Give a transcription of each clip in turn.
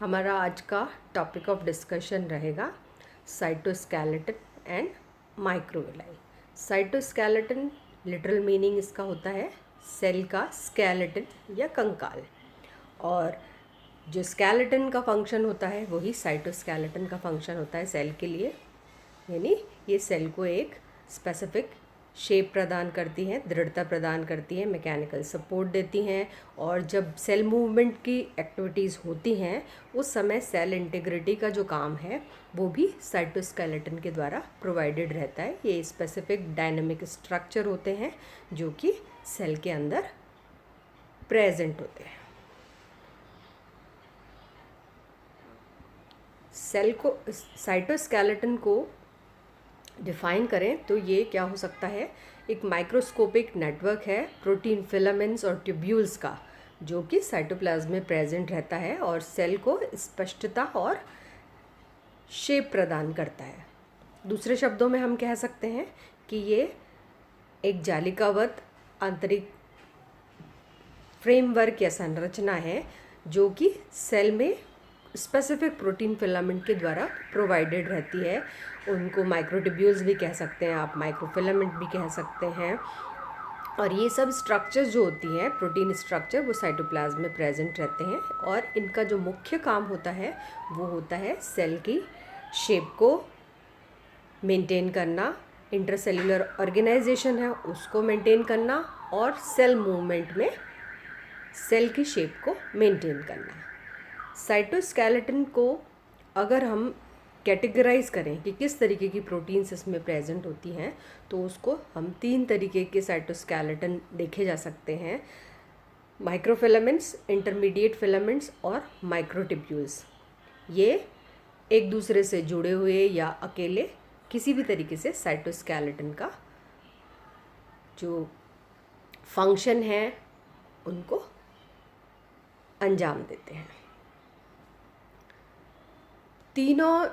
हमारा आज का टॉपिक ऑफ डिस्कशन रहेगा cytoskeleton and microvilli. Cytoskeleton literal meaning इसका होता है सेल का स्केलेटन या कंकाल, और जो स्केलेटन का फंक्शन होता है वही साइटोस्केलेटन का फंक्शन होता है सेल के लिए। यानी ये सेल को एक स्पेसिफिक शेप प्रदान करती हैं, दृढ़ता प्रदान करती हैं, मैकेनिकल सपोर्ट देती हैं, और जब सेल मूवमेंट की एक्टिविटीज़ होती हैं उस समय सेल इंटीग्रिटी का जो काम है वो भी साइटोस्केलेटन के द्वारा प्रोवाइडेड रहता है। ये स्पेसिफिक डायनेमिक स्ट्रक्चर होते हैं जो कि सेल के अंदर प्रेजेंट होते हैं। सेल को, साइटोस्केलेटन को डिफ़ाइन करें तो ये क्या हो सकता है, एक माइक्रोस्कोपिक नेटवर्क है प्रोटीन फिलामेंट्स और ट्यूब्यूल्स का, जो कि साइटोप्लाज्म में प्रेजेंट रहता है और सेल को स्पष्टता और शेप प्रदान करता है। दूसरे शब्दों में हम कह सकते हैं कि ये एक जालिकावत आंतरिक फ्रेमवर्क या संरचना है जो कि सेल में स्पेसिफिक प्रोटीन फिलामेंट के द्वारा प्रोवाइडेड रहती है। उनको माइक्रोट्यूब्यूल्स भी कह सकते हैं आप, माइक्रोफिलामेंट भी कह सकते हैं। और ये सब स्ट्रक्चर्स जो होती हैं, प्रोटीन स्ट्रक्चर, वो साइटोप्लाज्म में प्रेजेंट रहते हैं और इनका जो मुख्य काम होता है वो होता है सेल की शेप को मेंटेन करना, इंटरसेल्युलर ऑर्गेनाइजेशन है उसको मेंटेन करना, और सेल मूवमेंट में सेल की शेप को मेंटेन करना। साइटोस्केलेटन को अगर हम कैटेगराइज करें कि किस तरीके की प्रोटीन्स इसमें प्रेजेंट होती हैं तो उसको हम 3 तरीके के साइटोस्केलेटन देखे जा सकते हैं: माइक्रोफिलामेंट्स, इंटरमीडिएट फिलामेंट्स और माइक्रोट्यूब्यूल्स। ये एक दूसरे से जुड़े हुए या अकेले किसी भी तरीके से साइटोस्केलेटन का जो फंक्शन है उनको अंजाम देते हैं। तीनों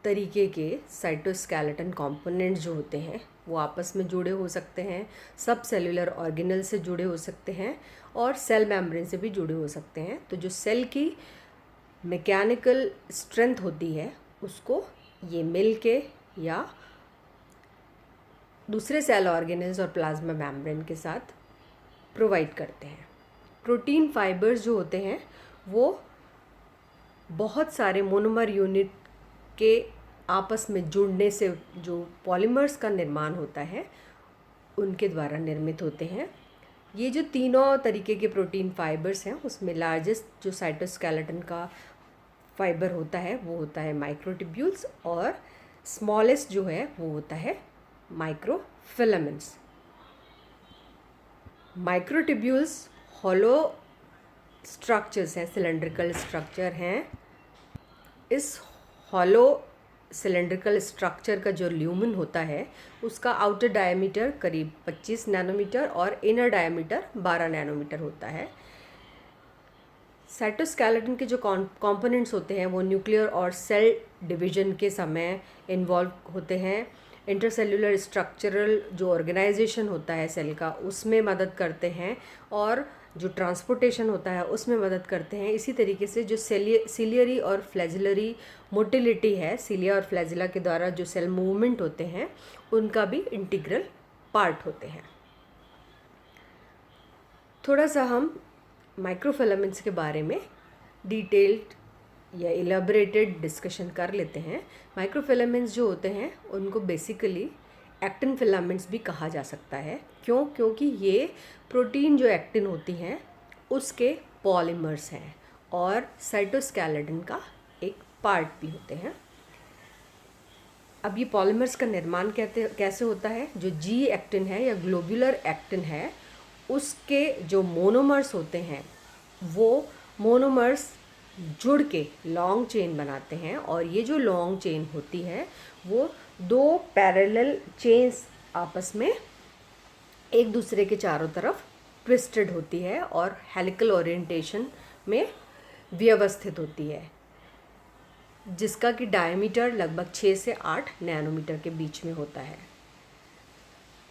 तरीके के साइटोस्केलेटन कंपोनेंट्स जो होते हैं वो आपस में जुड़े हो सकते हैं, सब सेलुलर ऑर्गेनल से जुड़े हो सकते हैं और सेल मेम्ब्रेन से भी जुड़े हो सकते हैं। तो जो सेल की मैकेनिकल स्ट्रेंथ होती है उसको ये मिल के या दूसरे सेल ऑर्गेनल्स और प्लाज्मा मेम्ब्रेन के साथ प्रोवाइड करते हैं। प्रोटीन फाइबर्स जो होते हैं वो बहुत सारे मोनोमर यूनिट के आपस में जुड़ने से जो पॉलीमर्स का निर्माण होता है उनके द्वारा निर्मित होते हैं। ये जो तीनों तरीके के प्रोटीन फाइबर्स हैं उसमें लार्जेस्ट जो साइटोस्केलेटन का फाइबर होता है वो होता है माइक्रोट्यूब्यूल्स, और स्मॉलेस्ट जो है वो होता है माइक्रोफिलामेंट्स। माइक्रोट्यूब्यूल्स हॉलो स्ट्रक्चर्स हैं, सिलेंड्रिकल स्ट्रक्चर हैं। इस हॉलो सिलेंड्रिकल स्ट्रक्चर का जो ल्यूमन होता है उसका आउटर डायमीटर करीब 25 नैनोमीटर और इनर डायमीटर 12 नैनोमीटर होता है। साइटोस्केलेटन के जो कंपोनेंट्स होते हैं वो न्यूक्लियर और सेल डिवीजन के समय इन्वॉल्व होते हैं। इंटरसेल्युलर स्ट्रक्चरल जो ऑर्गेनाइजेशन होता है सेल का उसमें मदद करते हैं, और जो ट्रांसपोर्टेशन होता है उसमें मदद करते हैं। इसी तरीके से जो सिलियरी और फ्लैजिलरी मोटिलिटी है, सिलिया और फ्लैजिला के द्वारा जो सेल मूवमेंट होते हैं उनका भी इंटीग्रल पार्ट होते हैं। थोड़ा सा हम माइक्रोफिलामेंट्स के बारे में डिटेल्ड या इलेबोरेटेड डिस्कशन कर लेते हैं। माइक्रोफिलामेंट्स जो होते हैं उनको बेसिकली एक्टिन फिलामेंट्स भी कहा जा सकता है। क्यों? क्योंकि ये प्रोटीन जो एक्टिन होती हैं उसके पॉलीमर्स हैं और साइटोस्केलेटन का एक पार्ट भी होते हैं। अब ये पॉलीमर्स का निर्माण कैसे होता है? जो जी एक्टिन है या ग्लोबुलर एक्टिन है उसके जो मोनोमर्स होते हैं वो मोनोमर्स जुड़ के लॉन्ग चेन बनाते हैं, और ये जो लॉन्ग चेन होती है वो 2 पैरेलल चेन्स आपस में एक दूसरे के चारों तरफ ट्विस्टेड होती है और हेलिकल ओरिएंटेशन में व्यवस्थित होती है, जिसका कि डायमीटर लगभग 6 से 8 नैनोमीटर के बीच में होता है।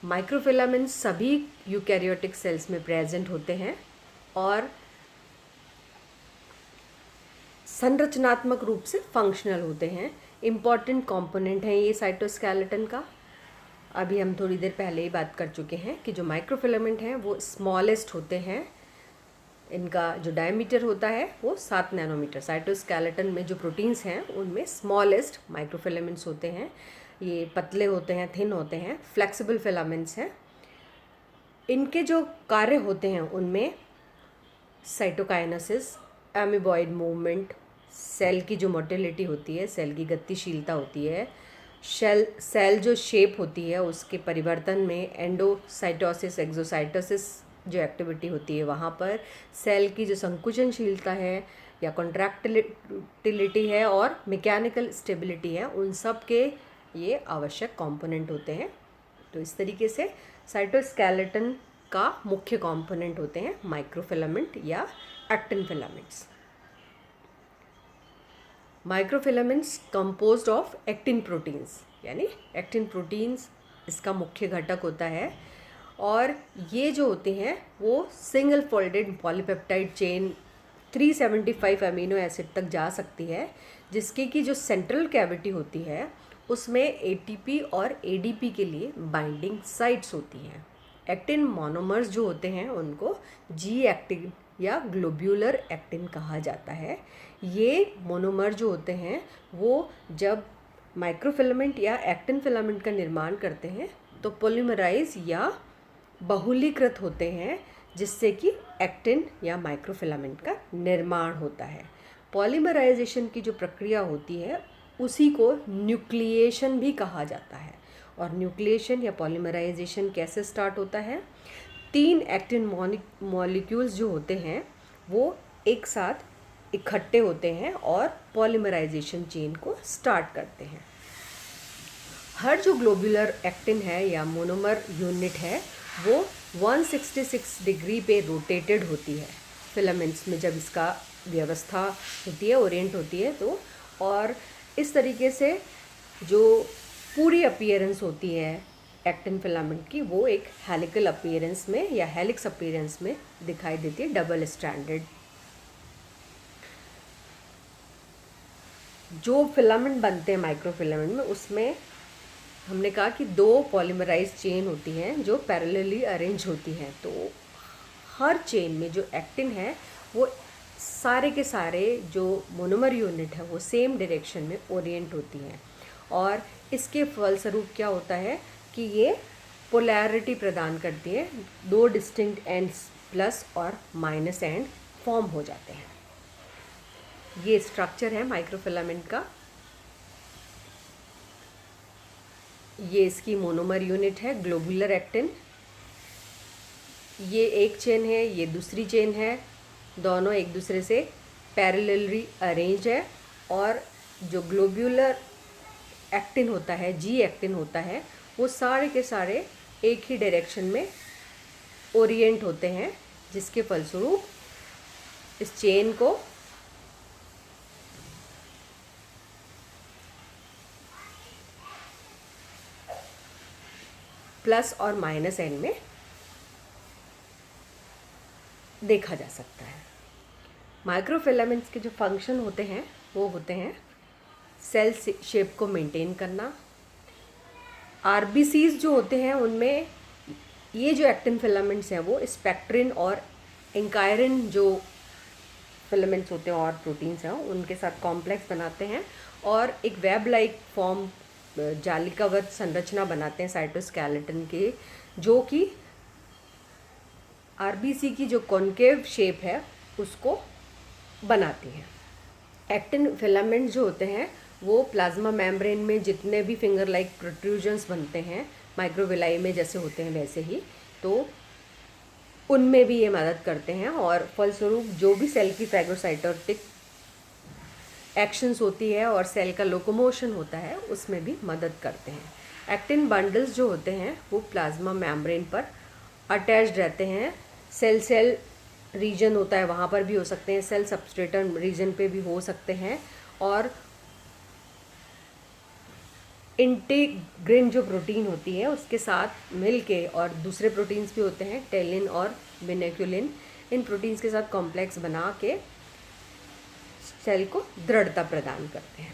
माइक्रोफिलामेंट्स सभी यूकैरियोटिक सेल्स में प्रेजेंट होते हैं और संरचनात्मक रूप से फंक्शनल होते हैं। इम्पॉर्टेंट कंपोनेंट है ये साइटोस्केलेटन का। अभी हम थोड़ी देर पहले ही बात कर चुके हैं कि जो माइक्रोफिलामेंट हैं वो स्मॉलेस्ट होते हैं। इनका जो डायमीटर होता है वो 7 नैनोमीटर। साइटोस्केलेटन में जो प्रोटीन्स हैं उनमें स्मॉलेस्ट माइक्रोफिलामेंट्स होते हैं। ये पतले होते हैं, थिन होते हैं, फ्लेक्सिबल फिलामेंट्स हैं। इनके जो कार्य होते हैं उनमें साइटोकाइनेसिस, एमीबॉइड मूवमेंट, सेल की जो मोटिलिटी होती है, सेल की गतिशीलता होती है, सेल जो शेप होती है उसके परिवर्तन में, एंडोसाइटोसिस, एक्सोसाइटोसिस जो एक्टिविटी होती है वहाँ पर, सेल की जो संकुचनशीलता है या कॉन्ट्रैक्टिलिटी है और मैकेनिकल स्टेबिलिटी है, उन सब के ये आवश्यक कंपोनेंट होते हैं। तो इस तरीके से साइटोस्केलेटन का मुख्य कंपोनेंट होते हैं माइक्रोफिलामेंट या actin filaments. Microfilaments composed of actin proteins, यानी एक्टिन प्रोटीन्स इसका मुख्य घटक होता है। और ये जो होते हैं वो single folded polypeptide chain 375 amino acid तक जा सकती है, जिसकी की जो सेंट्रल कैविटी होती है उसमें एटीपी और एडीपी के लिए बाइंडिंग साइट्स होती हैं। एक्टिन मोनोमर्स जो होते हैं उनको जी एक्टिन या ग्लोब्यूलर एक्टिन कहा जाता है। ये मोनोमर जो होते हैं वो जब माइक्रोफिलामेंट या एक्टिन फिलामेंट का निर्माण करते हैं तो पॉलीमराइज या बहुलीकृत होते हैं, जिससे कि एक्टिन या माइक्रोफिलामेंट का निर्माण होता है। पॉलीमराइजेशन की जो प्रक्रिया होती है उसी को न्यूक्लिएशन भी कहा जाता है। और न्यूक्लिएशन या पॉलीमराइजेशन कैसे स्टार्ट होता है? 3 एक्टिन मॉलिक्यूल्स जो होते हैं वो एक साथ इकट्ठे होते हैं और पॉलीमराइजेशन चेन को स्टार्ट करते हैं। हर जो ग्लोबुलर एक्टिन है या मोनोमर यूनिट है वो 166 डिग्री पे रोटेटेड होती है फिलामेंट्स में, जब इसका व्यवस्था होती है, ओरिएंट होती है तो। और इस तरीके से जो पूरी अपीयरेंस होती है एक्टिन फिलामेंट की वो एक हेलिकल अपीयरेंस में या हेलिक्स अपीयरेंस में दिखाई देती है, डबल स्ट्रैंडेड। जो फिलामेंट बनते हैं माइक्रोफिलामेंट में उसमें हमने कहा कि 2 पॉलीमराइज चेन होती हैं जो पैरेलली अरेंज होती हैं। तो हर चेन में जो एक्टिन है वो सारे के सारे जो मोनोमर यूनिट है वो सेम डायरेक्शन में ओरिएंट होती हैं। और इसके फलस्वरूप क्या होता है कि ये पोलैरिटी प्रदान करती है। 2 डिस्टिंक्ट एंड्स प्लस और माइनस एंड फॉर्म हो जाते हैं। ये स्ट्रक्चर है माइक्रोफिलामेंट का। ये इसकी मोनोमर यूनिट है ग्लोबुलर एक्टिन। ये एक चेन है, ये दूसरी चेन है, दोनों एक दूसरे से पैरेलली अरेंज है। और जो ग्लोबुलर एक्टिन होता है, जी एक्टिन होता है, वो सारे के सारे एक ही डायरेक्शन में ओरिएंट होते हैं, जिसके फलस्वरूप इस चेन को प्लस और माइनस एंड में देखा जा सकता है। माइक्रोफिलामेंट्स के जो फंक्शन होते हैं वो होते हैं सेल शेप को मेंटेन करना। आरबीसीज जो होते हैं उनमें ये जो एक्टिन फिलामेंट्स हैं वो स्पेक्ट्रिन और इंकायरिन जो फिलामेंट्स होते हैं और प्रोटीन्स हैं उनके साथ कॉम्प्लेक्स बनाते हैं और एक वेब लाइक फॉर्म, जालिकावत संरचना बनाते हैं साइटोस्केलेटन के, जो कि आरबीसी की जो कॉन्केव शेप है उसको बनाती हैं। एक्टिन फिलामेंट जो होते हैं वो प्लाज्मा मेम्ब्रेन में जितने भी फिंगर लाइक प्रोट्रूजन्स बनते हैं माइक्रोविलाई में जैसे होते हैं वैसे ही, तो उनमें भी ये मदद करते हैं। और फलस्वरूप जो भी सेल की फैगोसाइटोटिक एक्शंस होती है और सेल का लोकोमोशन होता है उसमें भी मदद करते हैं। एक्टिन बंडल्स जो होते हैं वो प्लाज्मा मेम्ब्रेन पर अटैच्ड रहते हैं। सेल रीजन होता है वहाँ पर भी हो सकते हैं, सेल सबस्ट्रेटम रीजन पे भी हो सकते हैं। और इंटीग्रिन जो प्रोटीन होती है उसके साथ मिलके, और दूसरे प्रोटीन्स भी होते हैं टेलिन और विनेक्युलिन, इन प्रोटीन्स के साथ कॉम्प्लेक्स बना के सेल को दृढ़ता प्रदान करते हैं।